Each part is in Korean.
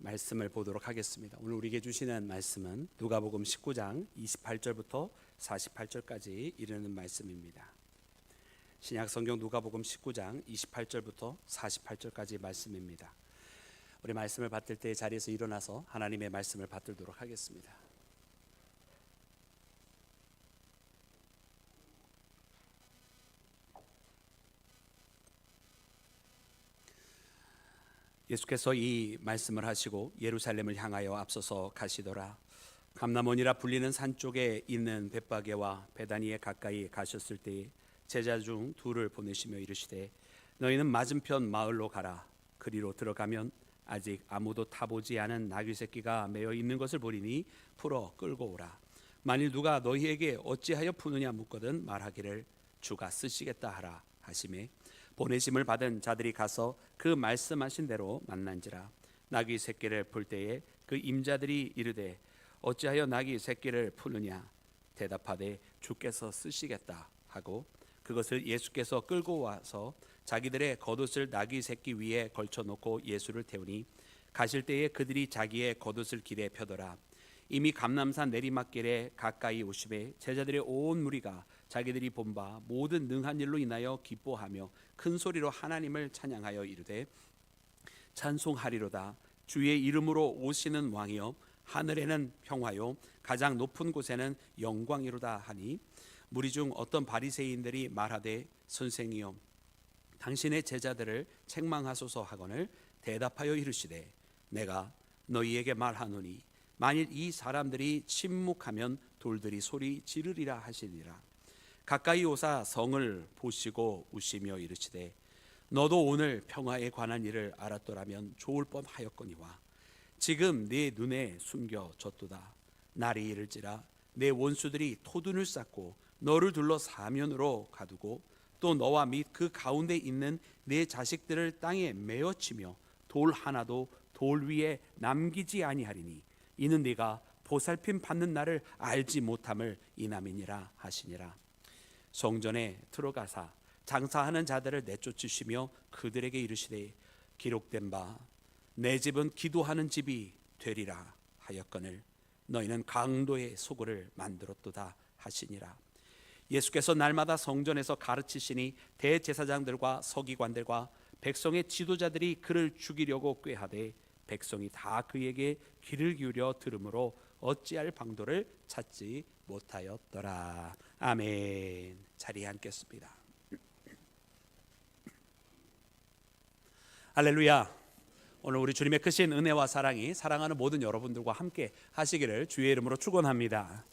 말씀을 보도록 하겠습니다. 오늘 우리에게 주시는 말씀은 누가복음 19장 28절부터 48절까지 이르는 말씀입니다. 신약 성경 누가복음 19장 28절부터 48절까지 말씀입니다. 우리 말씀을 받들 때 자리에서 일어나서 하나님의 말씀을 받들도록 하겠습니다. 예수께서 이 말씀을 하시고 예루살렘을 향하여 앞서서 가시더라. 감람원이라 불리는 산 쪽에 있는 벳바게와 베다니에 가까이 가셨을 때에 제자 중 둘을 보내시며 이르시되 너희는 맞은편 마을로 가라. 그리로 들어가면 아직 아무도 타보지 않은 나귀 새끼가 매어 있는 것을 보리니 풀어 끌고 오라. 만일 누가 너희에게 어찌하여 푸느냐 묻거든 말하기를 주가 쓰시겠다 하라 하시매 보내심을 받은 자들이 가서 그 말씀하신 대로 만난지라. 나귀 새끼를 풀 때에 그 임자들이 이르되 어찌하여 나귀 새끼를 푸느냐 대답하되 주께서 쓰시겠다 하고 그것을 예수께서 끌고 와서 자기들의 겉옷을 나귀 새끼 위에 걸쳐놓고 예수를 태우니 가실 때에 그들이 자기의 겉옷을 길에 펴더라. 이미 감람산 내리막길에 가까이 오심에 제자들의 온 무리가 자기들이 본 바 모든 능한 일로 인하여 기뻐하며 큰 소리로 하나님을 찬양하여 이르되 찬송하리로다. 주의 이름으로 오시는 왕이여 하늘에는 평화요 가장 높은 곳에는 영광이로다 하니 무리 중 어떤 바리새인들이 말하되 선생이여 당신의 제자들을 책망하소서 하거늘 대답하여 이르시되 내가 너희에게 말하노니 만일 이 사람들이 침묵하면 돌들이 소리 지르리라 하시니라. 가까이 오사 성을 보시고 우시며 이르시되 너도 오늘 평화에 관한 일을 알았더라면 좋을 뻔하였거니와 지금 네 눈에 숨겨졌도다. 날이 이를지라 내 원수들이 토둔을 쌓고 너를 둘러 사면으로 가두고 또 너와 및 그 가운데 있는 내 자식들을 땅에 메어치며 돌 하나도 돌 위에 남기지 아니하리니 이는 네가 보살핌 받는 날을 알지 못함을 인함이니라 하시니라. 성전에 들어가사 장사하는 자들을 내쫓으시며 그들에게 이르시되 기록된 바 내 집은 기도하는 집이 되리라 하였거늘 너희는 강도의 소굴을 만들었도다 하시니라. 예수께서 날마다 성전에서 가르치시니 대제사장들과 서기관들과 백성의 지도자들이 그를 죽이려고 꾀하되 백성이 다 그에게 귀를 기울여 들으므로 어찌할 방도를 찾지 못하였더라. 아멘. 자리에 앉겠습니다. 할렐루야. 오늘 우리 주님의 크신 은혜와 사랑이 사랑하는 모든 여러분들과 함께 하시기를 주의 이름으로 축원합니다.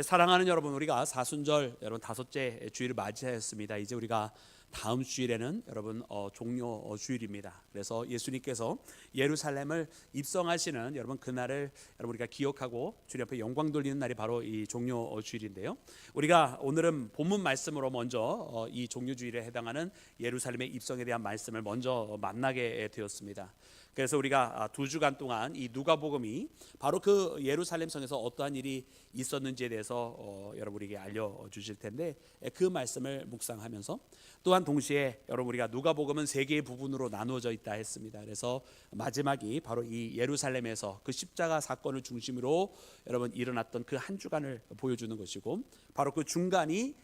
사랑하는 여러분, 우리가 사순절 여러분 다섯째 주일을 맞이하였습니다. 이제 우리가 다음 주일에는 여러분 종료 주일입니다. 그래서 예수님께서 예루살렘을 입성하시는 여러분 그날을 여러분 우리가 기억하고 주님 앞에 영광 돌리는 날이 바로 이 종료 주일인데요. 우리가 오늘은 본문 말씀으로 먼저 이 종료 주일에 해당하는 예루살렘의 입성에 대한 말씀을 먼저 만나게 되었습니다. 그래서 우리가 2주간 동안 이 누가복음이 바로 그 예루살렘 성에서 어떠한 일이 있었는지에 대해서 여러분 우리에게 알려주실 텐데 그 말씀을 묵상하면서 또한 동시에 여러분 우리가 누가복음은 3개의 부분으로 나누어져 있다 했습니다. 그래서 마지막이 바로 이 예루살렘에서 그 십자가 사건을 중심으로 여러분 일어났던 그 한 주간을 보여주는 것이고 바로 그 중간이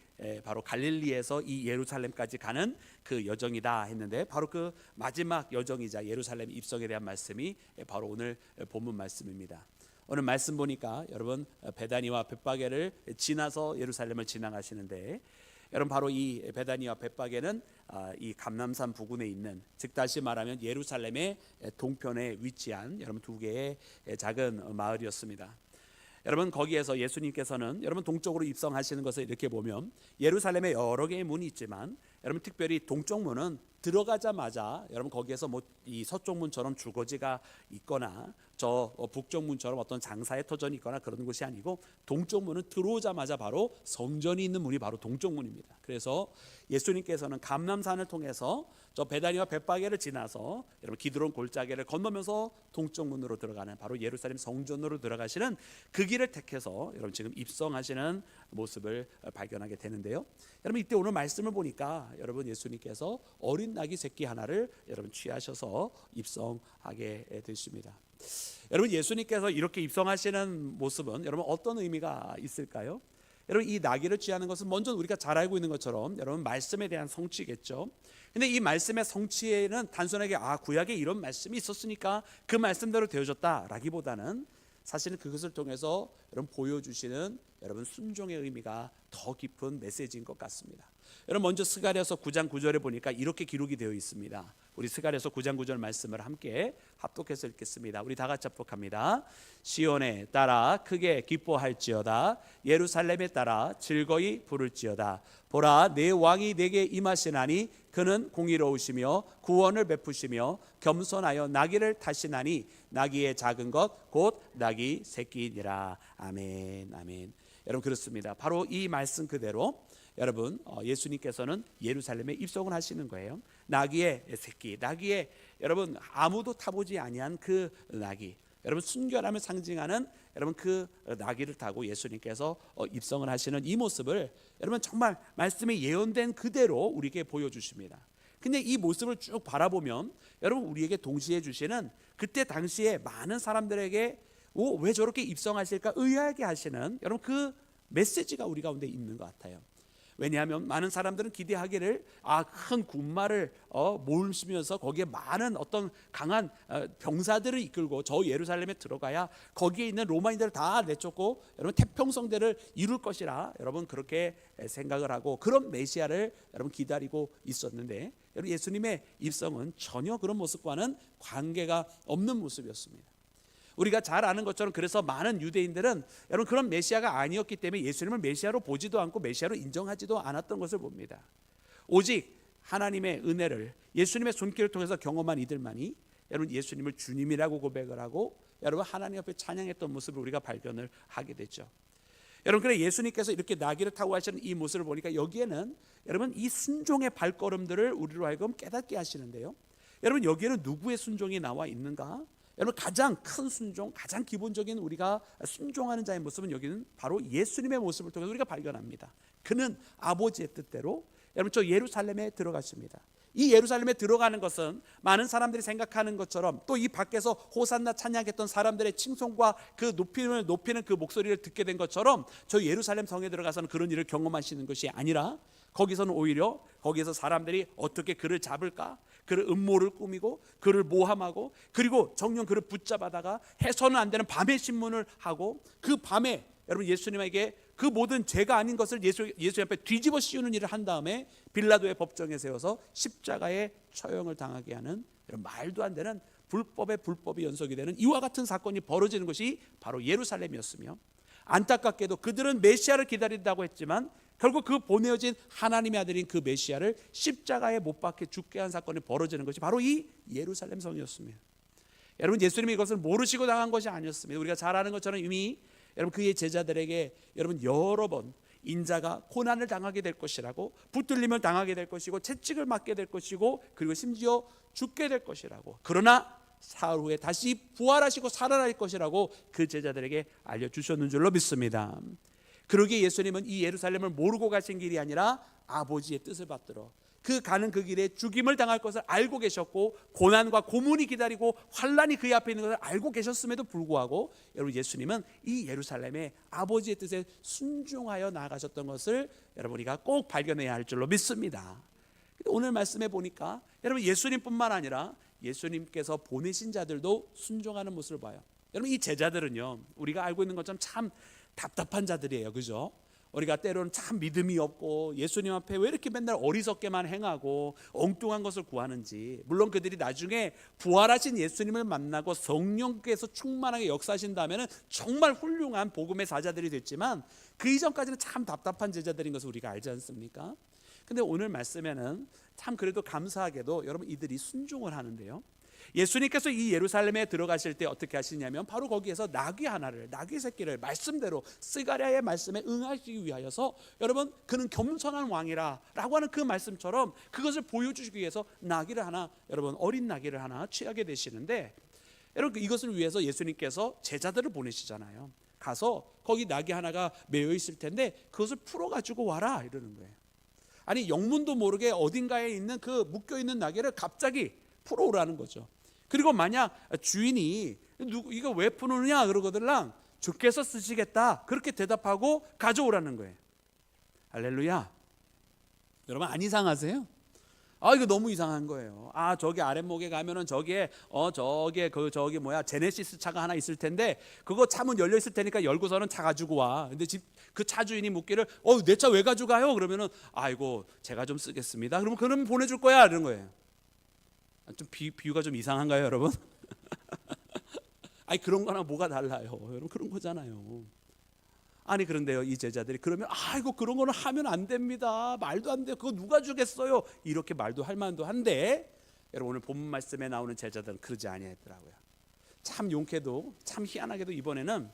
바로 갈릴리에서 이 예루살렘까지 가는 그 여정이다 했는데 바로 그 마지막 여정이자 예루살렘 입성에 대한 말씀이 바로 오늘 본문 말씀입니다. 오늘 말씀 보니까 여러분 베다니와 벳바게를 지나서 예루살렘을 지나가시는데 여러분 바로 이 베다니와 벳바게는 이 감람산 부근에 있는 즉 다시 말하면 예루살렘의 동편에 위치한 여러분 2개의 작은 마을이었습니다. 여러분 거기에서 예수님께서는 여러분 동쪽으로 입성하시는 것을 이렇게 보면 예루살렘에 여러 개의 문이 있지만 여러분 특별히 동쪽 문은 들어가자마자 여러분 거기에서 뭐 이 서쪽 문처럼 주거지가 있거나 저 북쪽 문처럼 어떤 장사의 터전이 있거나 그런 곳이 아니고 동쪽 문은 들어오자마자 바로 성전이 있는 문이 바로 동쪽 문입니다. 그래서 예수님께서는 감람산을 통해서 저 베다니와 벳바게를 지나서 여러분 기드론 골짜기를 건너면서 동쪽 문으로 들어가는 바로 예루살렘 성전으로 들어가시는 그 길을 택해서 여러분 지금 입성하시는 모습을 발견하게 되는데요. 여러분 이때 오늘 말씀을 보니까 여러분 예수님께서 어린 나귀 새끼 하나를 여러분 취하셔서 입성하게 되십니다. 여러분 예수님께서 이렇게 입성하시는 모습은 여러분 어떤 의미가 있을까요? 여러분 이 나귀를 취하는 것은 먼저 우리가 잘 알고 있는 것처럼 여러분 말씀에 대한 성취겠죠. 근데 이 말씀의 성취에는 단순하게 구약에 이런 말씀이 있었으니까 그 말씀대로 되어졌다라기보다는 사실은 그것을 통해서 여러분 보여주시는 여러분 순종의 의미가 더 깊은 메시지인 것 같습니다. 여러분 먼저 스가랴서 9장 9절에 보니까 이렇게 기록이 되어 있습니다. 우리 스가랴서 9장 9절 말씀을 함께 합독해서 읽겠습니다. 우리 다 같이 합독합니다. 시온에 따라 크게 기뻐할지어다. 예루살렘에 따라 즐거이 부를지어다. 보라, 내 왕이 내게 임하시나니 그는 공의로우시며 구원을 베푸시며 겸손하여 나귀를 타시나니 나귀의 작은 것 곧 나귀 새끼니라. 아멘. 아멘. 여러분 그렇습니다. 바로 이 말씀 그대로 여러분 예수님께서는 예루살렘에 입성을 하시는 거예요. 나귀의 새끼, 나귀의 여러분 아무도 타보지 아니한 그 나귀, 여러분 순결함을 상징하는 여러분 그 나귀를 타고 예수님께서 입성을 하시는 이 모습을 여러분 정말 말씀에 예언된 그대로 우리에게 보여주십니다. 근데 이 모습을 쭉 바라보면 여러분 우리에게 동시에 주시는 그때 당시에 많은 사람들에게 왜 저렇게 입성하실까 의아하게 하시는 여러분 그 메시지가 우리 가운데 있는 것 같아요. 왜냐하면 많은 사람들은 기대하기를 큰 군마를 몰시면서 거기에 많은 어떤 강한 병사들을 이끌고 저 예루살렘에 들어가야 거기에 있는 로마인들을 다 내쫓고 여러분 태평성대를 이룰 것이라 여러분 그렇게 생각을 하고 그런 메시아를 여러분 기다리고 있었는데 여러분 예수님의 입성은 전혀 그런 모습과는 관계가 없는 모습이었습니다. 우리가 잘 아는 것처럼 그래서 많은 유대인들은 여러분 그런 메시아가 아니었기 때문에 예수님을 메시아로 보지도 않고 메시아로 인정하지도 않았던 것을 봅니다. 오직 하나님의 은혜를 예수님의 손길을 통해서 경험한 이들만이 여러분 예수님을 주님이라고 고백을 하고 여러분 하나님 앞에 찬양했던 모습을 우리가 발견을 하게 되죠. 여러분 그래 예수님께서 이렇게 나귀를 타고 하시는 이 모습을 보니까 여기에는 여러분 이 순종의 발걸음들을 우리로 하여금 깨닫게 하시는데요. 여러분 여기에는 누구의 순종이 나와 있는가? 여러분 가장 큰 순종, 가장 기본적인 우리가 순종하는 자의 모습은 여기는 바로 예수님의 모습을 통해서 우리가 발견합니다. 그는 아버지의 뜻대로 여러분 저 예루살렘에 들어가십니다. 이 예루살렘에 들어가는 것은 많은 사람들이 생각하는 것처럼 또 이 밖에서 호산나 찬양했던 사람들의 칭송과 그 높이는 그 목소리를 듣게 된 것처럼 저 예루살렘 성에 들어가서는 그런 일을 경험하시는 것이 아니라 거기서는 오히려 거기에서 사람들이 어떻게 그를 잡을까? 그를 음모를 꾸미고 그를 모함하고 그리고 정녕 그를 붙잡아다가 해서는 안 되는 밤의 신문을 하고 그 밤에 여러분 예수님에게 그 모든 죄가 아닌 것을 예수 앞에 뒤집어 씌우는 일을 한 다음에 빌라도의 법정에 세워서 십자가에 처형을 당하게 하는 이런 말도 안 되는 불법이 연속이 되는 이와 같은 사건이 벌어지는 것이 바로 예루살렘이었으며 안타깝게도 그들은 메시아를 기다린다고 했지만 결국 그 보내어진 하나님의 아들인 그 메시아를 십자가에 못 박혀 죽게 한 사건이 벌어지는 것이 바로 이 예루살렘 성이었습니다. 여러분 예수님이 이것을 모르시고 당한 것이 아니었습니다. 우리가 잘 아는 것처럼 이미 여러분 그의 제자들에게 여러분 여러 번 인자가 고난을 당하게 될 것이라고 붙들림을 당하게 될 것이고 채찍을 맞게 될 것이고 그리고 심지어 죽게 될 것이라고 그러나 사흘 후에 다시 부활하시고 살아날 것이라고 그 제자들에게 알려주셨는 줄로 믿습니다. 그러기에 예수님은 이 예루살렘을 모르고 가신 길이 아니라 아버지의 뜻을 받들어 그 가는 그 길에 죽임을 당할 것을 알고 계셨고 고난과 고문이 기다리고 환난이 그의 앞에 있는 것을 알고 계셨음에도 불구하고 여러분 예수님은 이 예루살렘에 아버지의 뜻에 순종하여 나아가셨던 것을 여러분 우리가 꼭 발견해야 할 줄로 믿습니다. 오늘 말씀에 보니까 여러분 예수님뿐만 아니라 예수님께서 보내신 자들도 순종하는 모습을 봐요. 여러분 이 제자들은요 우리가 알고 있는 것처럼 참 답답한 자들이에요. 그죠? 우리가 때로는 참 믿음이 없고 예수님 앞에 왜 이렇게 맨날 어리석게만 행하고 엉뚱한 것을 구하는지. 물론 그들이 나중에 부활하신 예수님을 만나고 성령께서 충만하게 역사하신다면 정말 훌륭한 복음의 사자들이 됐지만 그 이전까지는 참 답답한 제자들인 것을 우리가 알지 않습니까? 근데 오늘 말씀에는 참 그래도 감사하게도 여러분 이들이 순종을 하는데요. 예수님께서 이 예루살렘에 들어가실 때 어떻게 하시냐면 바로 거기에서 나귀 새끼를 말씀대로 스가랴의 말씀에 응하시기 위하여서 여러분 그는 겸손한 왕이라라고 하는 그 말씀처럼 그것을 보여주시기 위해서 나귀를 하나 여러분 어린 나귀를 하나 취하게 되시는데 여러분 이것을 위해서 예수님께서 제자들을 보내시잖아요. 가서 거기 낙이 하나가 매여 있을 텐데 그것을 풀어 가지고 와라 이러는 거예요. 아니 영문도 모르게 어딘가에 있는 그 묶여 있는 나귀를 갑자기 풀어 오라는 거죠. 그리고 만약 주인이 이거 왜 푸느냐 그러거들랑 주께서 쓰시겠다 그렇게 대답하고 가져오라는 거예요. 할렐루야. 여러분 안 이상하세요? 이거 너무 이상한 거예요. 저기 아랫목에 가면은 저기에 저기 제네시스 차가 하나 있을 텐데 그거 차문 열려 있을 테니까 열고서는 차 가지고 와. 근데 그 차 주인이 묻기를 내 차 왜 가져가요? 그러면은 아이고 제가 좀 쓰겠습니다. 그러면 보내줄 거야 이런 거예요. 좀 비유가 좀 이상한가요, 여러분? 아니 그런 거나 뭐가 달라요, 여러분? 그런 거잖아요. 아니 그런데요 이 제자들이 그러면 아이고 그런 거는 하면 안 됩니다. 말도 안 돼요. 그거 누가 주겠어요? 이렇게 말도 할 만도 한데 여러분 오늘 본문 말씀에 나오는 제자들은 그러지 아니했더라고요. 참 용케도 참 희한하게도 이번에는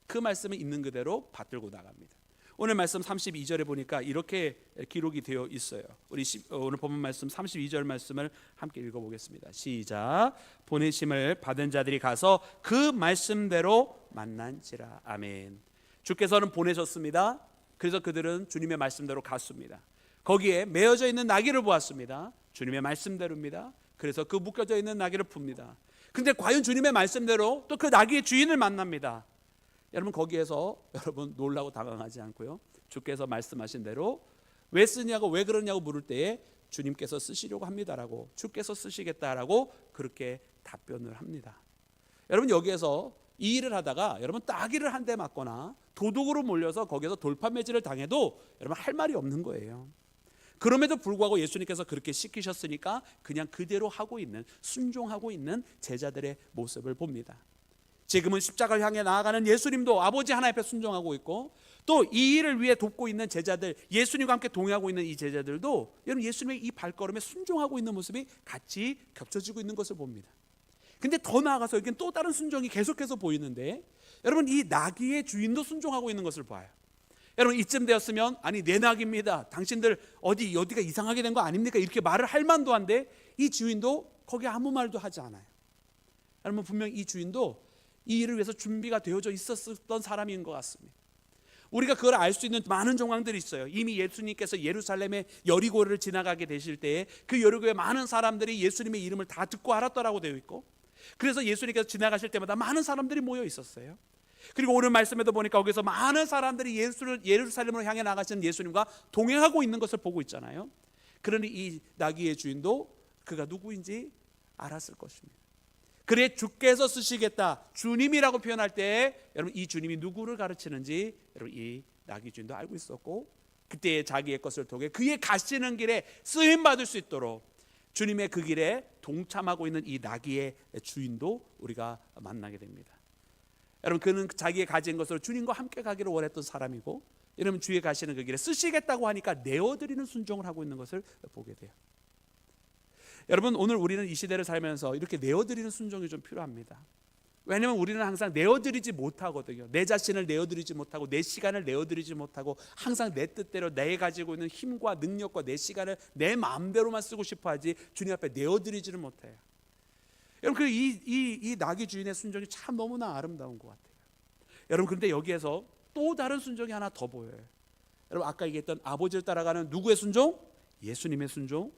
그 말씀을 있는 그대로 받들고 나갑니다. 오늘 말씀 32절에 보니까 이렇게 기록이 되어 있어요. 우리 오늘 본문 말씀 32절 말씀을 함께 읽어보겠습니다. 시작. 보내심을 받은 자들이 가서 그 말씀대로 만난지라. 아멘. 주께서는 보내셨습니다. 그래서 그들은 주님의 말씀대로 갔습니다. 거기에 메어져 있는 나귀를 보았습니다. 주님의 말씀대로입니다. 그래서 그 묶여져 있는 나귀를 풉니다. 근데 과연 주님의 말씀대로 또 그 나귀의 주인을 만납니다. 여러분 거기에서 여러분 놀라고 당황하지 않고요, 주께서 말씀하신 대로 왜 쓰냐고 왜 그러냐고 물을 때에 주님께서 쓰시려고 합니다라고, 주께서 쓰시겠다라고 그렇게 답변을 합니다. 여러분 여기에서 이 일을 하다가 여러분 따귀를 한 대 맞거나 도둑으로 몰려서 거기서 돌판매질을 당해도 여러분 할 말이 없는 거예요. 그럼에도 불구하고 예수님께서 그렇게 시키셨으니까 그냥 그대로 하고 있는, 순종하고 있는 제자들의 모습을 봅니다. 지금은 십자가를 향해 나아가는 예수님도 아버지 하나님 앞에 순종하고 있고, 또 이 일을 위해 돕고 있는 제자들, 예수님과 함께 동행하고 있는 이 제자들도 여러분 예수님의 이 발걸음에 순종하고 있는 모습이 같이 겹쳐지고 있는 것을 봅니다. 근데 더 나아가서 여기는 또 다른 순종이 계속해서 보이는데, 여러분 이 나귀의 주인도 순종하고 있는 것을 봐요. 여러분 이쯤 되었으면 아니 내 나귀입니다, 당신들 어디가 이상하게 된 거 아닙니까? 이렇게 말을 할 만도 한데 이 주인도 거기 아무 말도 하지 않아요. 여러분 분명 이 주인도 이 일을 위해서 준비가 되어져 있었던 사람인 것 같습니다. 우리가 그걸 알 수 있는 많은 정황들이 있어요. 이미 예수님께서 예루살렘의 여리고를 지나가게 되실 때에 그 여리고에 많은 사람들이 예수님의 이름을 다 듣고 알았더라고 되어 있고, 그래서 예수님께서 지나가실 때마다 많은 사람들이 모여 있었어요. 그리고 오늘 말씀에도 보니까 거기서 많은 사람들이 예루살렘으로 향해 나가시는 예수님과 동행하고 있는 것을 보고 있잖아요. 그러니 이 나귀의 주인도 그가 누구인지 알았을 것입니다. 그래 주께서 쓰시겠다, 주님이라고 표현할 때 여러분 이 주님이 누구를 가르치는지 여러분 이 나귀 주인도 알고 있었고, 그때 자기의 것을 통해 그의 가시는 길에 쓰임 받을 수 있도록 주님의 그 길에 동참하고 있는 이 나귀의 주인도 우리가 만나게 됩니다. 여러분 그는 자기의 가진 것으로 주님과 함께 가기를 원했던 사람이고, 여러분 주의 가시는 그 길에 쓰시겠다고 하니까 내어드리는 순종을 하고 있는 것을 보게 돼요. 여러분 오늘 우리는 이 시대를 살면서 이렇게 내어드리는 순종이 좀 필요합니다. 왜냐하면 우리는 항상 내어드리지 못하거든요. 내 자신을 내어드리지 못하고 내 시간을 내어드리지 못하고 항상 내 뜻대로 내 가지고 있는 힘과 능력과 내 시간을 내 마음대로만 쓰고 싶어하지 주님 앞에 내어드리지를 못해요. 여러분 이 나귀 주인의 순종이 참 너무나 아름다운 것 같아요. 여러분 그런데 여기에서 또 다른 순종이 하나 더 보여요. 여러분 아까 얘기했던 아버지를 따라가는 누구의 순종? 예수님의 순종.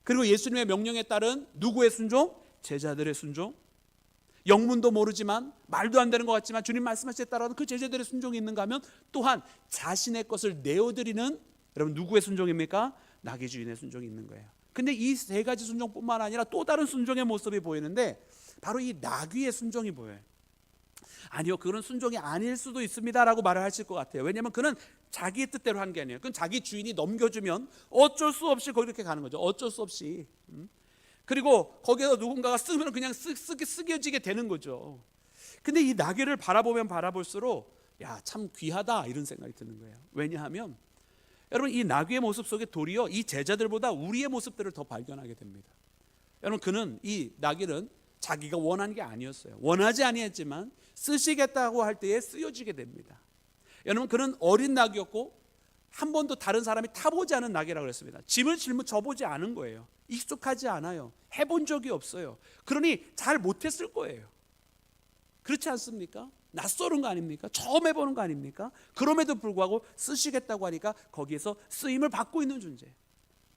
그리고 예수님의 명령에 따른 누구의 순종? 제자들의 순종. 영문도 모르지만 말도 안 되는 것 같지만 주님 말씀하신 데 따라가는 그 제자들의 순종이 있는가 하면 또한 자신의 것을 내어드리는 여러분 누구의 순종입니까? 나귀 주인의 순종이 있는 거예요. 근데 이 세 가지 순종뿐만 아니라 또 다른 순종의 모습이 보이는데 바로 이 나귀의 순종이 보여요. 아니요 그런 순종이 아닐 수도 있습니다라고 말을 하실 것 같아요. 왜냐하면 그는 자기의 뜻대로 한 게 아니에요. 그건 자기 주인이 넘겨주면 어쩔 수 없이 그렇게 가는 거죠. 어쩔 수 없이. 그리고 거기에서 누군가가 쓰면 그냥 쓰겨지게 되는 거죠. 근데 이 나귀를 바라보면 바라볼수록 야, 참 귀하다 이런 생각이 드는 거예요. 왜냐하면 여러분 이 나귀의 모습 속에 도리어 이 제자들보다 우리의 모습들을 더 발견하게 됩니다. 여러분 그는 이 나귀는 자기가 원하는 게 아니었어요. 원하지 아니했지만 쓰시겠다고 할 때에 쓰여지게 됩니다. 여러분 그는 어린 나귀였고 한 번도 다른 사람이 타보지 않은 나귀라고 그랬습니다. 짐을 져보지 않은 거예요. 익숙하지 않아요. 해본 적이 없어요. 그러니 잘 못했을 거예요. 그렇지 않습니까? 낯설은 거 아닙니까? 처음 해보는 거 아닙니까? 그럼에도 불구하고 쓰시겠다고 하니까 거기에서 쓰임을 받고 있는 존재.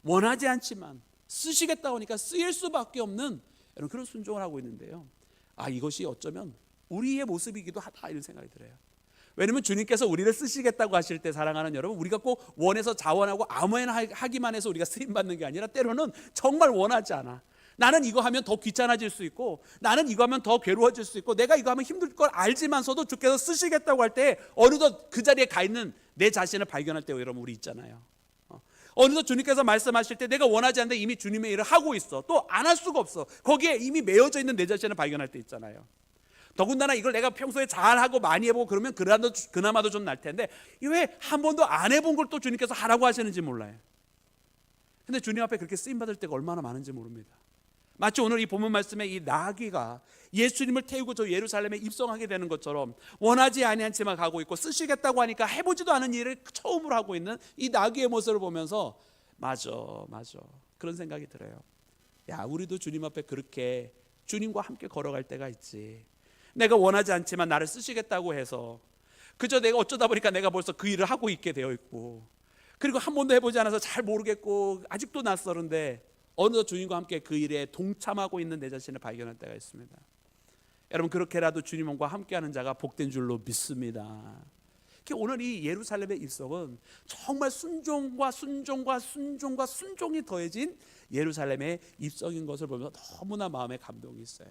원하지 않지만 쓰시겠다고 하니까 쓰일 수밖에 없는 그런 순종을 하고 있는데요. 이것이 어쩌면 우리의 모습이기도 하다 이런 생각이 들어요. 왜냐하면 주님께서 우리를 쓰시겠다고 하실 때 사랑하는 여러분, 우리가 꼭 원해서 자원하고 아무나 하기만 해서 우리가 쓰임받는 게 아니라 때로는 정말 원하지 않아. 나는 이거 하면 더 귀찮아질 수 있고, 나는 이거 하면 더 괴로워질 수 있고, 내가 이거 하면 힘들 걸 알지만서도 주께서 쓰시겠다고 할 때 어느덧 그 자리에 가 있는 내 자신을 발견할 때 여러분 우리 있잖아요. 어느덧 주님께서 말씀하실 때 내가 원하지 않는데 이미 주님의 일을 하고 있어. 또 안 할 수가 없어. 거기에 이미 매여져 있는 내 자신을 발견할 때 있잖아요. 더군다나 이걸 내가 평소에 잘하고 많이 해보고 그러면 그나마도 좀 날 텐데 왜 한 번도 안 해본 걸 또 주님께서 하라고 하시는지 몰라요. 근데 주님 앞에 그렇게 쓰임받을 때가 얼마나 많은지 모릅니다. 마치 오늘 이 본문 말씀에 이 나귀가 예수님을 태우고 저 예루살렘에 입성하게 되는 것처럼 원하지 아니하지만 가고 있고, 쓰시겠다고 하니까 해보지도 않은 일을 처음으로 하고 있는 이 나귀의 모습을 보면서 맞아 그런 생각이 들어요. 우리도 주님 앞에 그렇게 주님과 함께 걸어갈 때가 있지. 내가 원하지 않지만 나를 쓰시겠다고 해서 그저 내가 어쩌다 보니까 내가 벌써 그 일을 하고 있게 되어 있고, 그리고 한 번도 해보지 않아서 잘 모르겠고 아직도 낯설은데 어느덧 주님과 함께 그 일에 동참하고 있는 내 자신을 발견할 때가 있습니다. 여러분, 그렇게라도 주님과 함께하는 자가 복된 줄로 믿습니다. 오늘 이 예루살렘의 입성은 정말 순종과 순종이 더해진 예루살렘의 입성인 것을 보면서 너무나 마음에 감동이 있어요.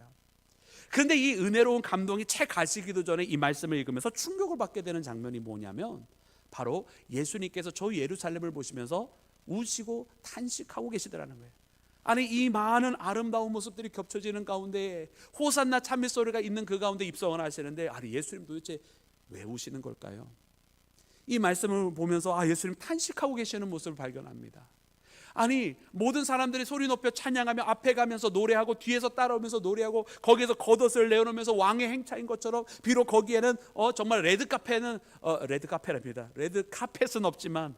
그런데 이 은혜로운 감동이 채 가시기도 전에 이 말씀을 읽으면서 충격을 받게 되는 장면이 뭐냐면, 바로 예수님께서 저 예루살렘을 보시면서 우시고 탄식하고 계시더라는 거예요. 이 많은 아름다운 모습들이 겹쳐지는 가운데 호산나 찬미 소리가 있는 그 가운데 입성을 하시는데, 예수님 도대체 왜 우시는 걸까요? 이 말씀을 보면서 예수님 탄식하고 계시는 모습을 발견합니다. 모든 사람들이 소리 높여 찬양하며 앞에 가면서 노래하고 뒤에서 따라오면서 노래하고 거기에서 겉옷을 내어놓으면서 왕의 행차인 것처럼, 비록 거기에는 정말 레드카펫은 없지만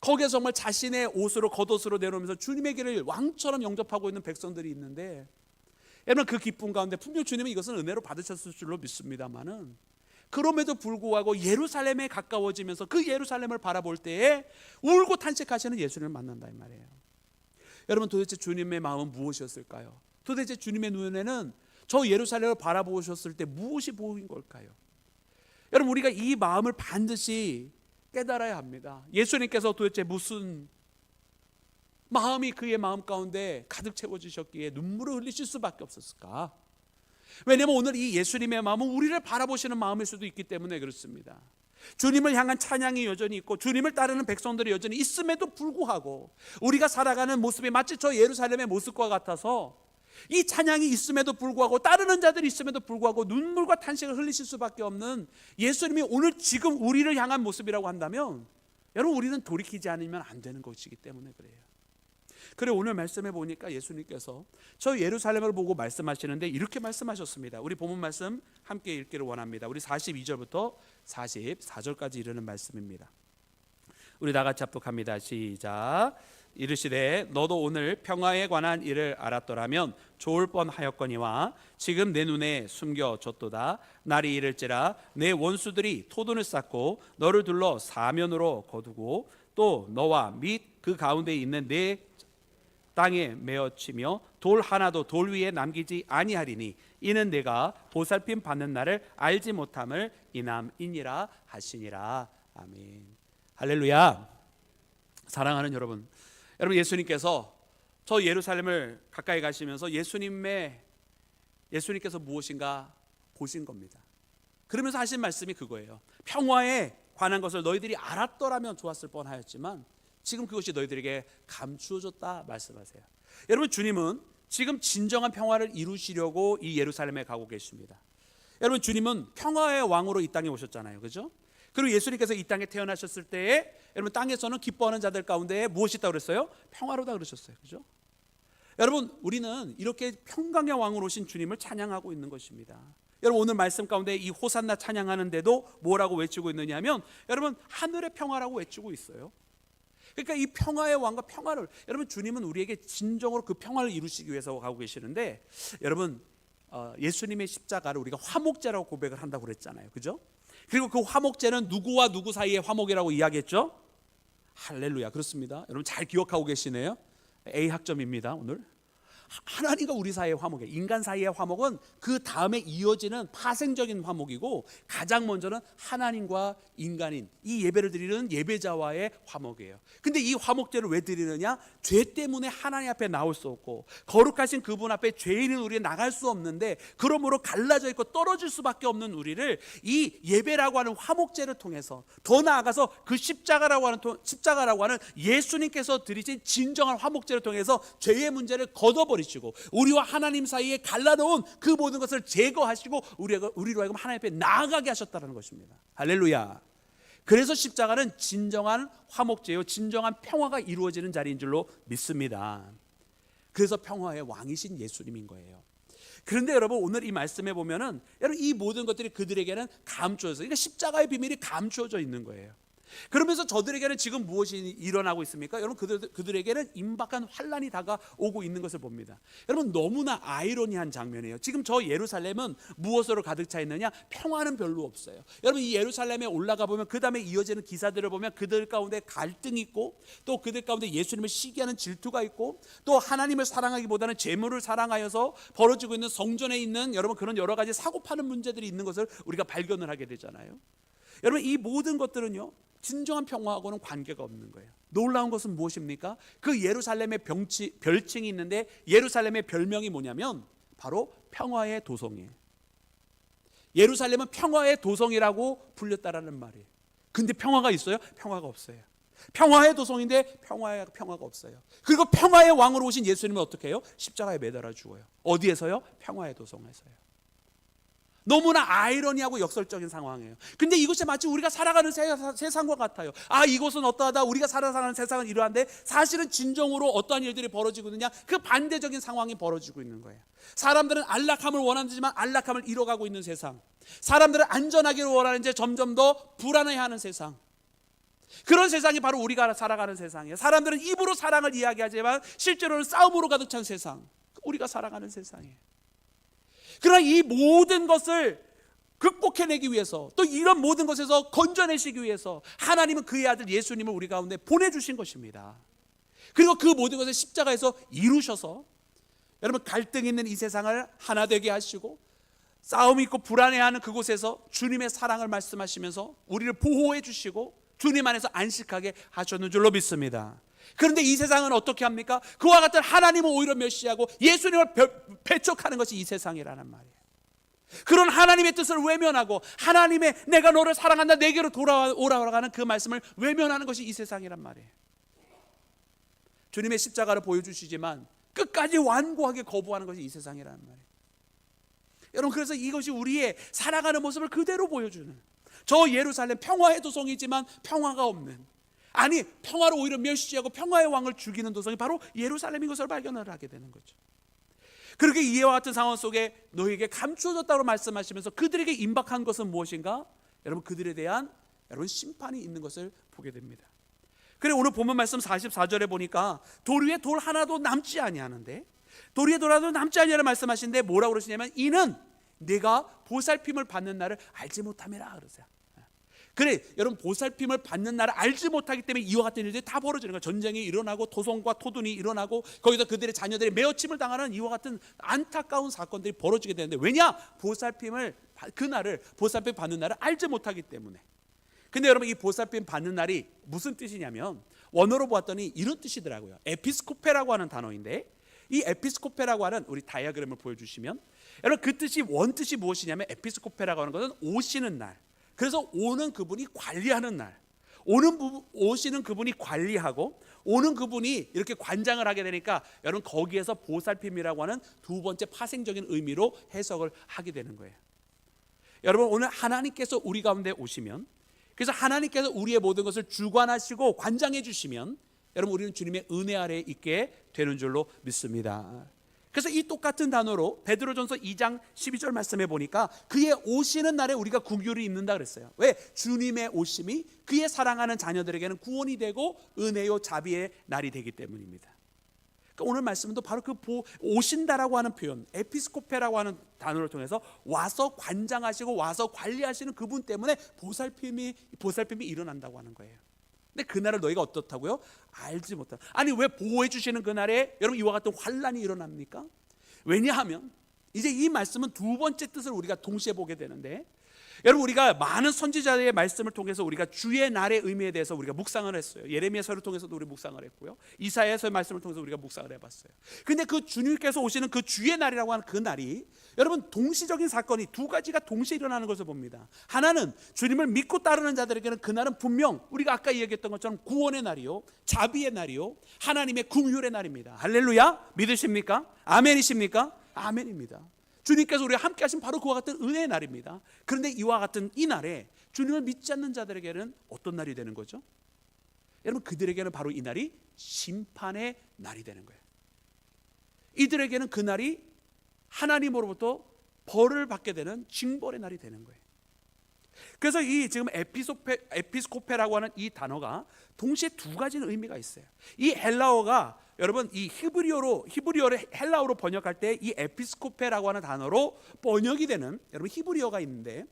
거기에 정말 자신의 옷으로 겉옷으로 내놓으면서 주님의 길을 왕처럼 영접하고 있는 백성들이 있는데, 여러분 그 기쁨 가운데 분명 주님은 이것은 은혜로 받으셨을 줄로 믿습니다만은, 그럼에도 불구하고 예루살렘에 가까워지면서 그 예루살렘을 바라볼 때에 울고 탄식하시는 예수님을 만난다 이 말이에요. 여러분, 도대체 주님의 마음은 무엇이었을까요? 도대체 주님의 눈에는 저 예루살렘을 바라보셨을 때 무엇이 보인 걸까요? 여러분, 우리가 이 마음을 반드시 깨달아야 합니다. 예수님께서 도대체 무슨 마음이 그의 마음 가운데 가득 채워지셨기에 눈물을 흘리실 수밖에 없었을까? 왜냐하면 오늘 이 예수님의 마음은 우리를 바라보시는 마음일 수도 있기 때문에 그렇습니다. 주님을 향한 찬양이 여전히 있고 주님을 따르는 백성들이 여전히 있음에도 불구하고 우리가 살아가는 모습이 마치 저 예루살렘의 모습과 같아서 이 찬양이 있음에도 불구하고 따르는 자들이 있음에도 불구하고 눈물과 탄식을 흘리실 수밖에 없는 예수님이 오늘 지금 우리를 향한 모습이라고 한다면, 여러분 우리는 돌이키지 않으면 안 되는 것이기 때문에 그래요. 그래 오늘 말씀해 보니까 예수님께서 저 예루살렘을 보고 말씀하시는데 이렇게 말씀하셨습니다. 우리 본문 말씀 함께 읽기를 원합니다. 우리 42절부터 44절까지 이르는 말씀입니다. 우리 다 같이 합독합니다. 시작. 이르시되 너도 오늘 평화에 관한 일을 알았더라면 좋을 뻔하였거니와 지금 내 눈에 숨겨졌도다. 날이 이를지라 내 원수들이 토둔을 쌓고 너를 둘러 사면으로 거두고 또 너와 및 그 가운데 있는 내 땅에 메어치며 돌 하나도 돌 위에 남기지 아니하리니 이는 내가 보살핌 받는 날을 알지 못함을 인함이니라 하시니라. 아멘. 할렐루야. 사랑하는 여러분, 예수님께서 저 예루살렘을 가까이 가시면서 예수님께서 무엇인가 보신 겁니다. 그러면서 하신 말씀이 그거예요. 평화에 관한 것을 너희들이 알았더라면 좋았을 뻔하였지만 지금 그것이 너희들에게 감추어졌다 말씀하세요. 여러분, 주님은 지금 진정한 평화를 이루시려고 이 예루살렘에 가고 계십니다. 여러분, 주님은 평화의 왕으로 이 땅에 오셨잖아요, 그렇죠? 그리고 예수님께서 이 땅에 태어나셨을 때에 여러분 땅에서는 기뻐하는 자들 가운데 무엇이 있다고 그랬어요? 평화로다 그러셨어요, 그렇죠? 여러분, 우리는 이렇게 평강의 왕으로 오신 주님을 찬양하고 있는 것입니다. 여러분, 오늘 말씀 가운데 이 호산나 찬양하는데도 뭐라고 외치고 있느냐 하면 여러분 하늘의 평화라고 외치고 있어요. 그러니까 이 평화의 왕과 평화를, 여러분 주님은 우리에게 진정으로 그 평화를 이루시기 위해서 가고 계시는데, 여러분 예수님의 십자가를 우리가 화목제라고 고백을 한다고 그랬잖아요. 그죠? 그리고 그 화목제는 누구와 누구 사이의 화목이라고 이야기했죠? 할렐루야. 그렇습니다. 여러분 잘 기억하고 계시네요. A 학점입니다. 오늘 하나님과 우리 사이의 화목이에요. 인간 사이의 화목은 그 다음에 이어지는 파생적인 화목이고, 가장 먼저는 하나님과 인간인 이 예배를 드리는 예배자와의 화목이에요. 근데 이 화목제를 왜 드리느냐? 죄 때문에 하나님 앞에 나올 수 없고 거룩하신 그분 앞에 죄인은 우리가 나갈 수 없는데, 그러므로 갈라져 있고 떨어질 수밖에 없는 우리를 이 예배라고 하는 화목제를 통해서, 더 나아가서 그 십자가라고 하는 예수님께서 드리신 진정한 화목제를 통해서 죄의 문제를 걷어버리시고 우리와 하나님 사이에 갈라놓은 그 모든 것을 제거하시고 우리로 하여금 하나님 앞에 나아가게 하셨다는 것입니다. 할렐루야. 그래서 십자가는 진정한 화목제요, 진정한 평화가 이루어지는 자리인 줄로 믿습니다. 그래서 평화의 왕이신 예수님인 거예요. 그런데 여러분, 오늘 이 말씀에 보면은 여러분 이 모든 것들이 그들에게는 감추어져, 그러니까 십자가의 비밀이 감추어져 있는 거예요. 그러면서 저들에게는 지금 무엇이 일어나고 있습니까? 여러분, 그들에게는 임박한 환란이 다가오고 있는 것을 봅니다. 여러분, 너무나 아이러니한 장면이에요. 지금 저 예루살렘은 무엇으로 가득 차 있느냐? 평화는 별로 없어요. 여러분, 이 예루살렘에 올라가 보면 그 다음에 이어지는 기사들을 보면 그들 가운데 갈등이 있고, 또 그들 가운데 예수님을 시기하는 질투가 있고, 또 하나님을 사랑하기보다는 재물을 사랑하여서 벌어지고 있는 성전에 있는 여러분 그런 여러 가지 사고 파는 문제들이 있는 것을 우리가 발견을 하게 되잖아요. 여러분, 이 모든 것들은요, 진정한 평화하고는 관계가 없는 거예요. 놀라운 것은 무엇입니까? 그 예루살렘의 별칭이 있는데, 예루살렘의 별명이 뭐냐면 바로 평화의 도성이에요. 예루살렘은 평화의 도성이라고 불렸다라는 말이에요. 근데 평화가 있어요? 평화가 없어요. 평화의 도성인데 평화가 없어요. 그리고 평화의 왕으로 오신 예수님은 어떻게 해요? 십자가에 매달아 죽어요. 어디에서요? 평화의 도성에서요. 너무나 아이러니하고 역설적인 상황이에요. 근데 이것이 마치 우리가 살아가는 세상과 같아요. 아, 이것은 어떠하다, 우리가 살아가는 세상은 이러한데, 사실은 진정으로 어떠한 일들이 벌어지고 있느냐? 그 반대적인 상황이 벌어지고 있는 거예요. 사람들은 안락함을 원하지만 안락함을 잃어가고 있는 세상, 사람들은 안전하기를 원하는데 점점 더 불안해하는 세상, 그런 세상이 바로 우리가 살아가는 세상이에요. 사람들은 입으로 사랑을 이야기하지만 실제로는 싸움으로 가득 찬 세상, 우리가 살아가는 세상이에요. 그러나 이 모든 것을 극복해내기 위해서, 또 이런 모든 것에서 건져내시기 위해서 하나님은 그의 아들 예수님을 우리 가운데 보내주신 것입니다. 그리고 그 모든 것을 십자가에서 이루셔서 여러분, 갈등 있는 이 세상을 하나 되게 하시고, 싸움이 있고 불안해하는 그곳에서 주님의 사랑을 말씀하시면서 우리를 보호해 주시고 주님 안에서 안식하게 하셨는 줄로 믿습니다. 그런데 이 세상은 어떻게 합니까? 그와 같은 하나님을 오히려 멸시하고 예수님을 배척하는 것이 이 세상이라는 말이에요. 그런 하나님의 뜻을 외면하고, 하나님의 내가 너를 사랑한다, 내게로 돌아오라고 하는 그 말씀을 외면하는 것이 이 세상이란 말이에요. 주님의 십자가를 보여주시지만 끝까지 완고하게 거부하는 것이 이 세상이라는 말이에요. 여러분, 그래서 이것이 우리의 살아가는 모습을 그대로 보여주는, 저 예루살렘 평화의 도성이지만 평화가 없는, 아니 평화를 오히려 멸시하고 평화의 왕을 죽이는 도성이 바로 예루살렘인 것을 발견을 하게 되는 거죠. 그렇게 이와 같은 상황 속에 너희에게 감추어졌다고 말씀하시면서 그들에게 임박한 것은 무엇인가? 여러분, 그들에 대한 여러분 심판이 있는 것을 보게 됩니다. 그래, 오늘 본문 말씀 44절에 보니까 돌 위에 돌 하나도 남지 아니하는데, 돌 위에 돌 하나도 남지 아니하는 말씀하시는데 뭐라고 그러시냐면, 이는 내가 보살핌을 받는 날을 알지 못함이라 그러세요. 그래, 여러분, 보살핌을 받는 날을 알지 못하기 때문에 이와 같은 일들이 다 벌어지는 거예요. 전쟁이 일어나고 토성과 토둔이 일어나고 거기서 그들의 자녀들이 메어침을 당하는 이와 같은 안타까운 사건들이 벌어지게 되는데, 왜냐? 보살핌 받는 날을 알지 못하기 때문에. 근데 여러분, 이 보살핌 받는 날이 무슨 뜻이냐면, 원어로 보았더니 이런 뜻이더라고요. 에피스코페라고 하는 단어인데, 이 에피스코페라고 하는, 우리 다이어그램을 보여주시면, 여러분 그 뜻이, 원뜻이 무엇이냐면, 에피스코페라고 하는 것은 오시는 날, 그래서 오는 그분이 관리하는 날, 오시는 그분이 관리하고 오는 그분이 이렇게 관장을 하게 되니까, 여러분 거기에서 보살핌이라고 하는 두 번째 파생적인 의미로 해석을 하게 되는 거예요. 여러분, 오늘 하나님께서 우리 가운데 오시면, 그래서 하나님께서 우리의 모든 것을 주관하시고 관장해 주시면, 여러분 우리는 주님의 은혜 아래에 있게 되는 줄로 믿습니다. 그래서 이 똑같은 단어로 베드로전서 2장 12절 말씀해 보니까, 그의 오시는 날에 우리가 긍휼을 입는다 그랬어요. 왜? 주님의 오심이 그의 사랑하는 자녀들에게는 구원이 되고 은혜요 자비의 날이 되기 때문입니다. 그러니까 오늘 말씀도 바로 그 오신다라고 하는 표현, 에피스코페라고 하는 단어를 통해서 와서 관장하시고 와서 관리하시는 그분 때문에 보살핌이 일어난다고 하는 거예요. 근데 그날을 너희가 어떻다고요? 알지 못한다. 아니 왜 보호해 주시는 그날에 여러분 이와 같은 환란이 일어납니까? 왜냐하면 이제 이 말씀은 두 번째 뜻을 우리가 동시에 보게 되는데, 여러분 우리가 많은 선지자의 말씀을 통해서 우리가 주의 날의 의미에 대해서 우리가 묵상을 했어요. 예레미야서를 통해서도 우리 묵상을 했고요. 이사야서의 말씀을 통해서 우리가 묵상을 해봤어요. 근데 그 주님께서 오시는 그 주의 날이라고 하는 그 날이 여러분 동시적인 사건이 두 가지가 동시에 일어나는 것을 봅니다. 하나는 주님을 믿고 따르는 자들에게는 그날은 분명 우리가 아까 이야기했던 것처럼 구원의 날이요, 자비의 날이요, 하나님의 긍휼의 날입니다. 할렐루야, 믿으십니까? 아멘이십니까? 아멘입니다. 주님께서 우리와 함께 하신 바로 그와 같은 은혜의 날입니다. 그런데 이와 같은 이 날에 주님을 믿지 않는 자들에게는 어떤 날이 되는 거죠? 여러분 그들에게는 바로 이 날이 심판의 날이 되는 거예요. 이들에게는 그 날이 하나님으로부터 벌을 받게 되는 징벌의 날이 되는 거예요. 그래서 이 지금 에피스코페라고 하는 이 단어가 동시에 두 가지 의미가 있어요. 이 헬라어가 여러분 이 히브리어를 헬라어로 번역할 때 이 에피스코페라고 하는 단어로 번역이 되는 여러분 히브리어가 있는데,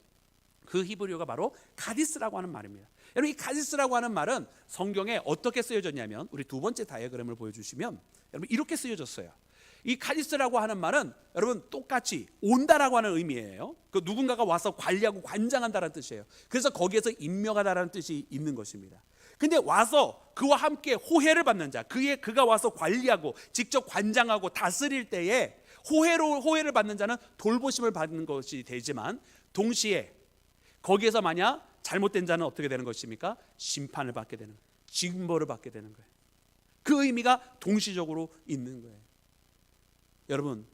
그 히브리어가 바로 가디스라고 하는 말입니다. 여러분 이 가디스라고 하는 말은 성경에 어떻게 쓰여졌냐면, 우리 두 번째 다이어그램을 보여주시면 여러분 이렇게 쓰여졌어요. 이 카디스라고 하는 말은 여러분 똑같이 온다라고 하는 의미예요. 그 누군가가 와서 관리하고 관장한다는 뜻이에요. 그래서 거기에서 임명하다라는 뜻이 있는 것입니다. 근데 와서 그와 함께 호혜를 받는 자, 그가 와서 관리하고 직접 관장하고 다스릴 때에 호혜를 받는 자는 돌보심을 받는 것이 되지만, 동시에 거기에서 만약 잘못된 자는 어떻게 되는 것입니까? 심판을 받게 되는 거예요. 징벌을 받게 되는 거예요. 그 의미가 동시적으로 있는 거예요. 여러분,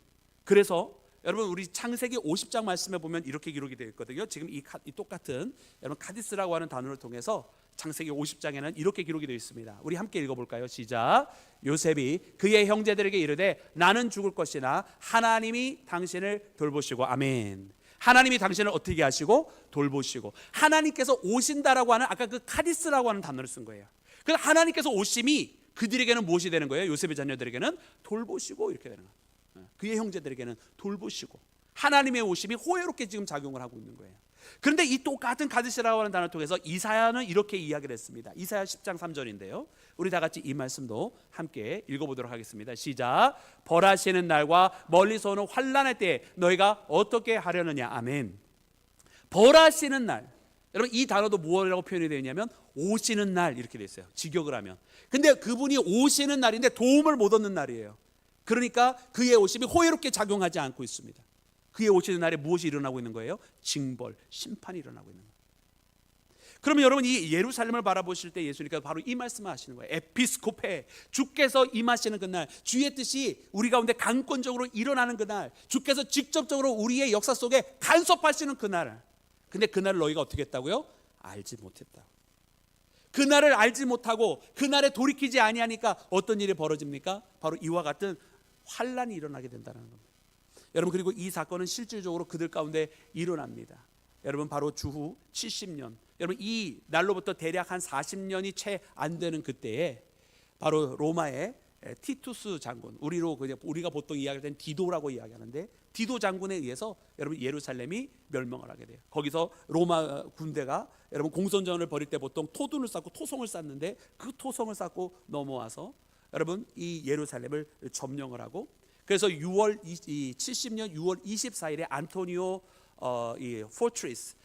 그래서 여러분 우리 창세기 50장 말씀에 보면 이렇게 기록이 되어 있거든요. 지금 이 똑같은 여러분 카디스라고 하는 단어를 통해서 창세기 50장에는 이렇게 기록이 되어 있습니다. 우리 함께 읽어볼까요? 시작. 요셉이 그의 형제들에게 이르되 나는 죽을 것이나 하나님이 당신을 돌보시고. 아멘. 하나님이 당신을 어떻게 하시고? 돌보시고. 하나님께서 오신다라고 하는 아까 그 카디스라고 하는 단어를 쓴 거예요. 그래서 하나님께서 오심이 그들에게는 무엇이 되는 거예요? 요셉의 자녀들에게는 돌보시고 이렇게 되는 거예요. 그의 형제들에게는 돌보시고, 하나님의 오심이 호혜롭게 지금 작용을 하고 있는 거예요. 그런데 이 똑같은 가디스라고 하는 단어를 통해서 이사야는 이렇게 이야기를 했습니다. 이사야 10장 3절인데요. 우리 다 같이 이 말씀도 함께 읽어보도록 하겠습니다. 시작. 벌하시는 날과 멀리서 오는 환난의 때에 너희가 어떻게 하려느냐. 아멘. 벌하시는 날, 여러분 이 단어도 무엇이라고 표현이 되어 있냐면 오시는 날 이렇게 되어 있어요. 직역을 하면. 근데 그분이 오시는 날인데 도움을 못 얻는 날이에요. 그러니까 그의 오심이 호혜롭게 작용하지 않고 있습니다. 그의 오시는 날에 무엇이 일어나고 있는 거예요? 징벌, 심판이 일어나고 있는 거예요. 그러면 여러분 이 예루살렘을 바라보실 때 예수님께서 바로 이 말씀을 하시는 거예요. 에피스코페, 주께서 임하시는 그날, 주의 뜻이 우리 가운데 강권적으로 일어나는 그날, 주께서 직접적으로 우리의 역사 속에 간섭하시는 그날. 근데 그날을 너희가 어떻게 했다고요? 알지 못했다. 그날을 알지 못하고 그날에 돌이키지 아니하니까 어떤 일이 벌어집니까? 바로 이와 같은 환란이 일어나게 된다는 겁니다. 여러분 그리고 이 사건은 실질적으로 그들 가운데 일어납니다. 여러분 바로 주후 70년, 여러분 이 날로부터 대략 한 40년이 채 안 되는 그때에 바로 로마의 티투스 장군, 우리가 보통 이야기할 때는 디도라고 이야기하는데, 디도 장군에 의해서 여러분 예루살렘이 멸망을 하게 돼요. 거기서 로마 군대가 여러분 공선전을 벌일 때 보통 토둔을 쌓고 토성을 쌓는데, 그 토성을 쌓고 넘어와서 여러분 이 예루살렘을 점령을 하고, 그래서 70년 6월 24일에 안토니오 이 포트리스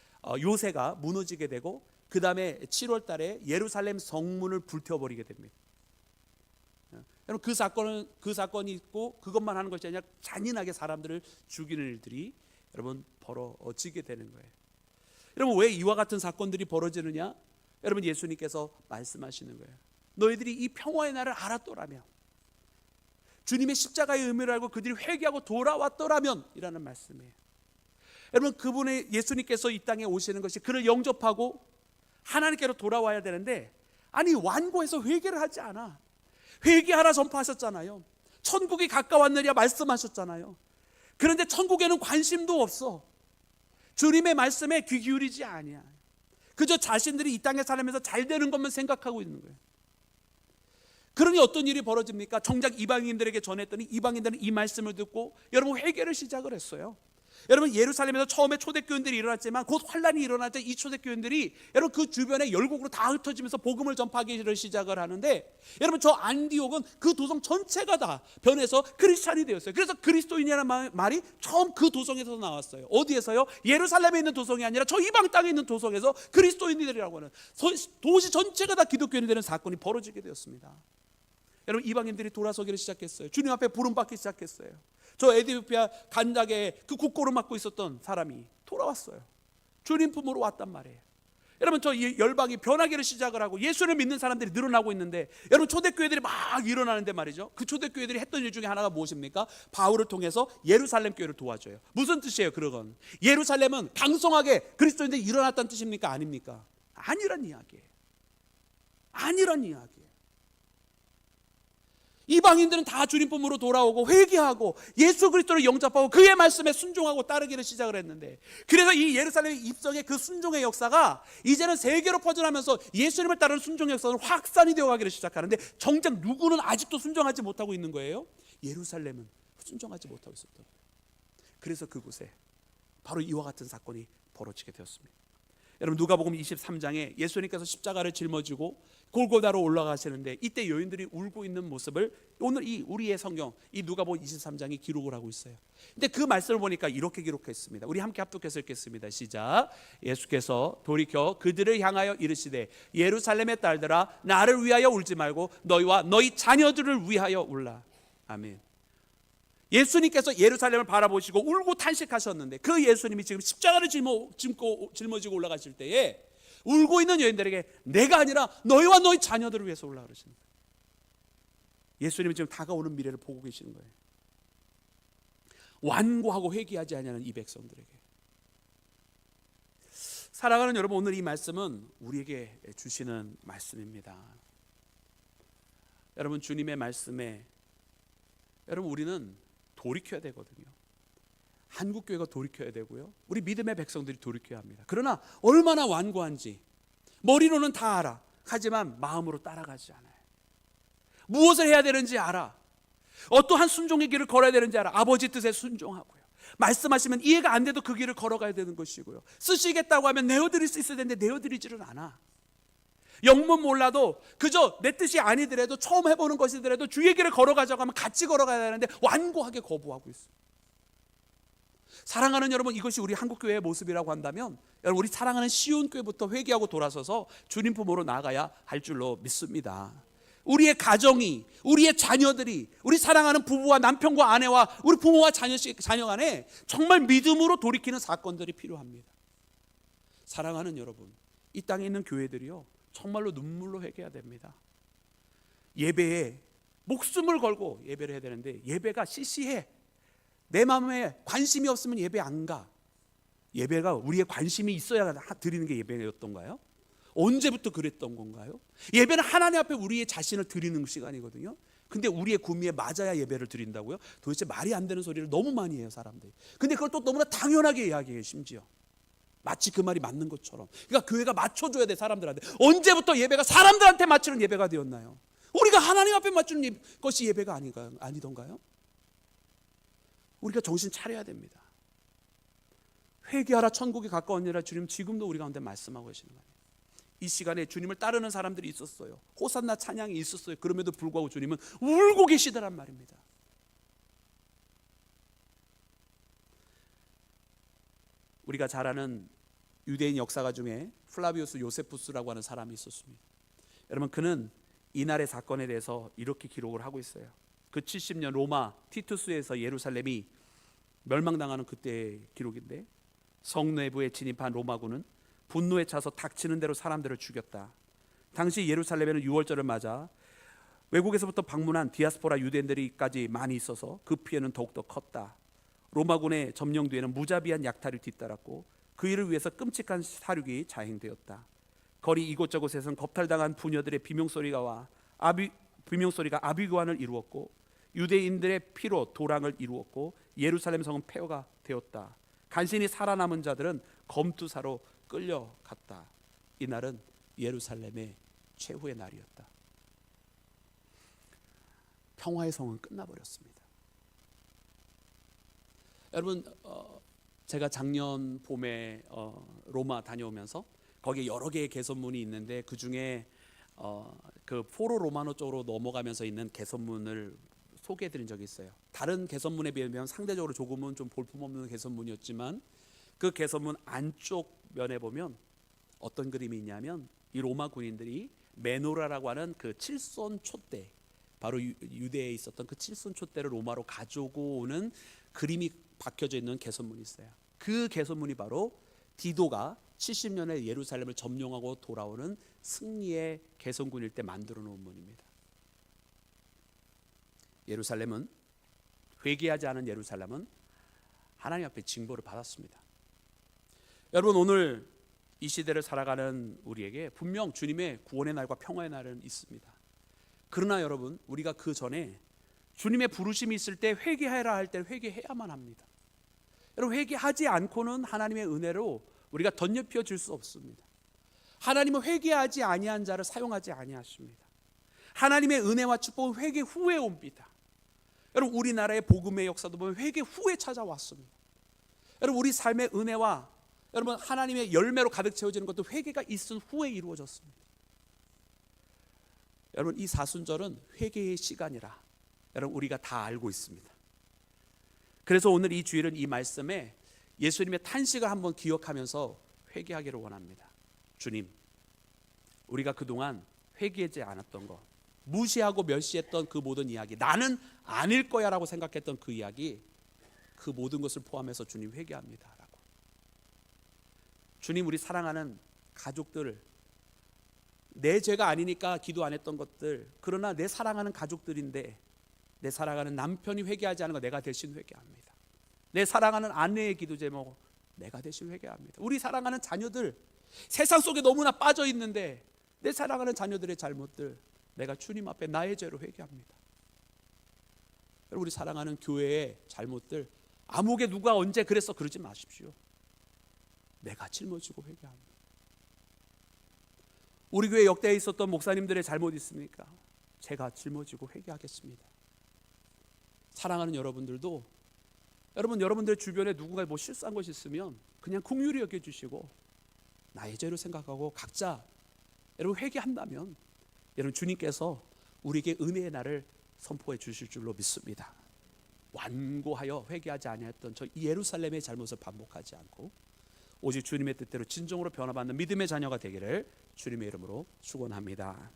요새가 무너지게 되고, 그 다음에 7월 달에 예루살렘 성문을 불태워버리게 됩니다. 여러분 그 사건이 있고 그것만 하는 것이 아니라 잔인하게 사람들을 죽이는 일들이 여러분 벌어지게 되는 거예요. 여러분 왜 이와 같은 사건들이 벌어지느냐? 여러분 예수님께서 말씀하시는 거예요. 너희들이 이 평화의 날을 알았더라면, 주님의 십자가의 의미를 알고 그들이 회개하고 돌아왔더라면 이라는 말씀이에요. 여러분 그분의 예수님께서 이 땅에 오시는 것이 그를 영접하고 하나님께로 돌아와야 되는데, 아니 완고해서 회개를 하지 않아. 회개하라 전파하셨잖아요. 천국이 가까웠느냐 말씀하셨잖아요. 그런데 천국에는 관심도 없어. 주님의 말씀에 귀 기울이지 아니야. 그저 자신들이 이 땅에 살면서 잘 되는 것만 생각하고 있는 거예요. 그러니 어떤 일이 벌어집니까? 정작 이방인들에게 전했더니 이방인들은 이 말씀을 듣고 여러분 회개를 시작을 했어요. 여러분 예루살렘에서 처음에 초대교인들이 일어났지만 곧 환란이 일어났자 이 초대교인들이 여러분 그 주변에 열국으로 다 흩어지면서 복음을 전파하기를 시작을 하는데, 여러분 저 안디옥은 그 도성 전체가 다 변해서 크리스찬이 되었어요. 그래서 그리스도인이라는 말이 처음 그 도성에서 나왔어요. 어디에서요? 예루살렘에 있는 도성이 아니라 저 이방 땅에 있는 도성에서 그리스도인들이라고 하는 도시 전체가 다 기독교인이 되는 사건이 벌어지게 되었습니다. 여러분 이방인들이 돌아서기를 시작했어요. 주님 앞에 부름받기 시작했어요. 저 에티오피아 간다게 그 국고를 맡고 있었던 사람이 돌아왔어요. 주님 품으로 왔단 말이에요. 여러분 저 열방이 변하기를 시작을 하고 예수를 믿는 사람들이 늘어나고 있는데, 여러분 초대교회들이 막 일어나는데 말이죠, 그 초대교회들이 했던 일 중에 하나가 무엇입니까? 바울을 통해서 예루살렘 교회를 도와줘요. 무슨 뜻이에요? 그건 예루살렘은 강성하게 그리스도인들이 일어났다는 뜻입니까? 아닙니까? 아니란 이야기예요. 아니란 이야기예요. 이방인들은 다 주님 품으로 돌아오고 회개하고 예수 그리스도를 영접하고 그의 말씀에 순종하고 따르기를 시작을 했는데, 그래서 이 예루살렘 입성의 그 순종의 역사가 이제는 세계로 퍼져나면서 예수님을 따르는 순종의 역사는 확산이 되어가기를 시작하는데, 정작 누구는 아직도 순종하지 못하고 있는 거예요? 예루살렘은 순종하지 못하고 있었던 거예요. 그래서 그곳에 바로 이와 같은 사건이 벌어지게 되었습니다. 여러분 누가복음 23장에 예수님께서 십자가를 짊어지고 골고다로 올라가시는데, 이때 여인들이 울고 있는 모습을 오늘 이 우리의 성경 이 누가복음 23장이 기록을 하고 있어요. 근데 그 말씀을 보니까 이렇게 기록했습니다. 우리 함께 합독해서 읽겠습니다. 시작. 예수께서 돌이켜 그들을 향하여 이르시되 예루살렘의 딸들아 나를 위하여 울지 말고 너희와 너희 자녀들을 위하여 울라. 아멘. 예수님께서 예루살렘을 바라보시고 울고 탄식하셨는데, 그 예수님이 지금 십자가를 짊어지고 올라가실 때에 울고 있는 여인들에게 내가 아니라 너희와 너희 자녀들을 위해서 올라가 그러십니다. 예수님은 지금 다가오는 미래를 보고 계시는 거예요. 완고하고 회개하지 아니하는 이 백성들에게. 사랑하는 여러분, 오늘 이 말씀은 우리에게 주시는 말씀입니다. 여러분 주님의 말씀에 여러분 우리는 돌이켜야 되거든요. 한국교회가 돌이켜야 되고요, 우리 믿음의 백성들이 돌이켜야 합니다. 그러나 얼마나 완고한지 머리로는 다 알아. 하지만 마음으로 따라가지 않아요. 무엇을 해야 되는지 알아. 어떠한 순종의 길을 걸어야 되는지 알아. 아버지 뜻에 순종하고요, 말씀하시면 이해가 안 돼도 그 길을 걸어가야 되는 것이고요, 쓰시겠다고 하면 내어드릴 수 있어야 되는데 내어드리지는 않아. 영문 몰라도 그저 내 뜻이 아니더라도 처음 해보는 것이더라도 주의 길을 걸어가자고 하면 같이 걸어가야 되는데 완고하게 거부하고 있어요. 사랑하는 여러분, 이것이 우리 한국교회의 모습이라고 한다면 여러분 우리 사랑하는 시온교회부터 회개하고 돌아서서 주님 품으로 나아가야 할 줄로 믿습니다. 우리의 가정이, 우리의 자녀들이, 우리 사랑하는 부부와 남편과 아내와 우리 부모와 자녀 간에 정말 믿음으로 돌이키는 사건들이 필요합니다. 사랑하는 여러분, 이 땅에 있는 교회들이요 정말로 눈물로 회개해야 됩니다. 예배에 목숨을 걸고 예배를 해야 되는데 예배가 시시해. 내 마음에 관심이 없으면 예배 안 가. 예배가 우리의 관심이 있어야 드리는 게 예배였던가요? 언제부터 그랬던 건가요? 예배는 하나님 앞에 우리의 자신을 드리는 시간이거든요. 근데 우리의 구미에 맞아야 예배를 드린다고요? 도대체 말이 안 되는 소리를 너무 많이 해요 사람들이. 근데 그걸 또 너무나 당연하게 이야기해요. 심지어 마치 그 말이 맞는 것처럼. 그러니까 교회가 맞춰줘야 돼 사람들한테. 언제부터 예배가 사람들한테 맞추는 예배가 되었나요? 우리가 하나님 앞에 맞추는 것이 예배가 아니던가요? 우리가 정신 차려야 됩니다. 회개하라 천국이 가까웠느니라. 주님 지금도 우리 가운데 말씀하고 계시는 거예요. 이 시간에 주님을 따르는 사람들이 있었어요. 호산나 찬양이 있었어요. 그럼에도 불구하고 주님은 울고 계시더란 말입니다. 우리가 잘 아는 유대인 역사가 중에 플라비우스 요세푸스라고 하는 사람이 있었습니다. 여러분 그는 이날의 사건에 대해서 이렇게 기록을 하고 있어요. 그 70년 로마 티투스에서 예루살렘이 멸망당하는 그때의 기록인데, 성 내부에 진입한 로마군은 분노에 차서 닥치는 대로 사람들을 죽였다. 당시 예루살렘에는 유월절을 맞아 외국에서부터 방문한 디아스포라 유대인들이까지 많이 있어서 그 피해는 더욱더 컸다. 로마군의 점령 뒤에는 무자비한 약탈이 뒤따랐고 그 일을 위해서 끔찍한 사륙이 자행되었다. 거리 이곳저곳에서는 겁탈당한 부녀들의 비명소리가 아비규환을 이루었고 유대인들의 피로 도랑을 이루었고 예루살렘 성은 폐허가 되었다. 간신히 살아남은 자들은 검투사로 끌려갔다. 이날은 예루살렘의 최후의 날이었다. 평화의 성은 끝나버렸습니다. 여러분, 제가 작년 봄에 로마 다녀오면서 거기에 여러 개의 개선문이 있는데 그 중에 그 포로 로마노 쪽으로 넘어가면서 있는 개선문을 소개해드린 적이 있어요. 다른 개선문에 비하면 상대적으로 조금은 좀 볼품없는 개선문이었지만 그 개선문 안쪽 면에 보면 어떤 그림이 있냐면 이 로마 군인들이 메노라라고 하는 그 칠손 촛대, 바로 유대에 있었던 그 칠손 촛대를 로마로 가지고 오는 그림이 박혀져 있는 개선문이 있어요. 그 개선문이 바로 디도가 70년에 예루살렘을 점령하고 돌아오는 승리의 개선군일 때 만들어 놓은 문입니다. 예루살렘은, 회개하지 않은 예루살렘은 하나님 앞에 징벌을 받았습니다. 여러분, 오늘 이 시대를 살아가는 우리에게 분명 주님의 구원의 날과 평화의 날은 있습니다. 그러나 여러분, 우리가 그 전에 주님의 부르심이 있을 때 회개해라 할 때 회개해야만 합니다. 여러분, 회개하지 않고는 하나님의 은혜로 우리가 덧입혀질 수 없습니다. 하나님은 회개하지 아니한 자를 사용하지 아니하십니다. 하나님의 은혜와 축복은 회개 후에 옵니다. 여러분, 우리나라의 복음의 역사도 보면 회개 후에 찾아왔습니다. 여러분, 우리 삶의 은혜와 여러분 하나님의 열매로 가득 채워지는 것도 회개가 있은 후에 이루어졌습니다. 여러분, 이 사순절은 회개의 시간이라 여러분 우리가 다 알고 있습니다. 그래서 오늘 이 주일은 이 말씀에 예수님의 탄식을 한번 기억하면서 회개하기를 원합니다. 주님, 우리가 그동안 회개하지 않았던 것, 무시하고 멸시했던 그 모든 이야기, 나는 아닐 거야 라고 생각했던 그 이야기, 그 모든 것을 포함해서 주님 회개합니다 라고. 주님, 우리 사랑하는 가족들, 내 죄가 아니니까 기도 안 했던 것들, 그러나 내 사랑하는 가족들인데 내 사랑하는 남편이 회개하지 않은 거 내가 대신 회개합니다. 내 사랑하는 아내의 기도 제목 내가 대신 회개합니다. 우리 사랑하는 자녀들, 세상 속에 너무나 빠져 있는데 내 사랑하는 자녀들의 잘못들 내가 주님 앞에 나의 죄로 회개합니다. 우리 사랑하는 교회의 잘못들, 아무개 누가 언제 그랬어 그러지 마십시오. 내가 짊어지고 회개합니다. 우리 교회 역대에 있었던 목사님들의 잘못 있습니까? 제가 짊어지고 회개하겠습니다. 사랑하는 여러분들도 여러분들 주변에 누군가 뭐 실수한 것이 있으면 그냥 긍휼히 여겨주시고 나의 죄로 생각하고 각자 여러분 회개한다면 여러분 주님께서 우리에게 은혜의 날을 선포해 주실 줄로 믿습니다. 완고하여 회개하지 아니했던 저 예루살렘의 잘못을 반복하지 않고 오직 주님의 뜻대로 진정으로 변화받는 믿음의 자녀가 되기를 주님의 이름으로 축원합니다.